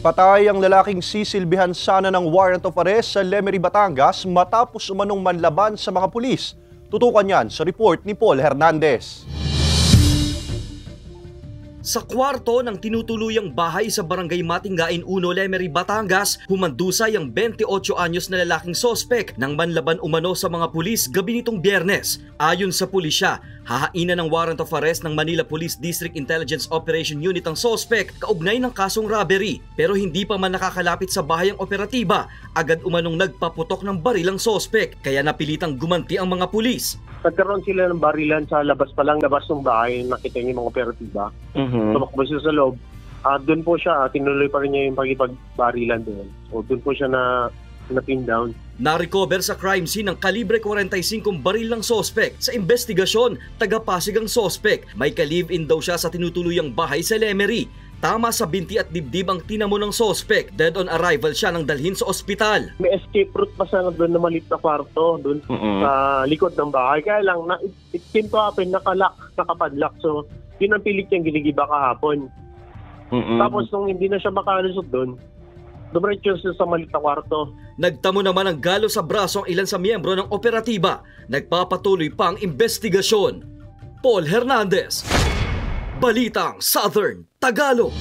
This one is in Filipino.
Patay ang lalaking sisilbihan sana ng warrant of arrest sa Lemery, Batangas matapos umanong manlaban sa mga pulis. Tutukan yan sa report ni Paul Hernandez. Sa kwarto ng tinutuluyang bahay sa Barangay Matinggain 1, Lemery, Batangas, humandusay ang 28 anyos na lalaking sospek nang manlaban umano sa mga pulis gabi nitong Biyernes. Ayon sa pulisya, hahainan ng warrant of arrest ng Manila Police District Intelligence Operation Unit ang sospek kaugnay ng kasong robbery. Pero hindi pa man nakakalapit sa bahay ang operatiba, agad umanong nagpaputok ng baril ang sospek, kaya napilitang gumanti ang mga pulis. Nagkaroon sila ng barilan sa labas pa lang, labas ng bahay, nakita niyo yung mga operatiba. Tumakbo siya sa loob. Doon po siya, tinuloy pa rin niya yung pagipagbarilan doon. O doon po siya na pin down. Na-recover sa crime scene ng kalibre 45 baril ng sospek. Sa investigasyon, taga-Pasig ang sospek. May ka-live-in daw siya sa tinutuluyang bahay sa Lemery. Tama sa binti at dibdib ang tinamo ng sospek. Dead on arrival siya nang dalhin sa ospital. May escape route pa sana doon na maliit na kwarto, doon sa likod ng bahay. Kaya lang, it came to happen, nakapadlock. So, yun ang pilit niyang ginigiba kahapon. Tapos nung hindi na siya makalusot doon, dumiretso siya sa maliit na kwarto. Nagtamo naman ang galo sa braso ang ilan sa miyembro ng operatiba. Nagpapatuloy pa ang investigasyon. Paul Hernandez, Balitang Southern Tagalog.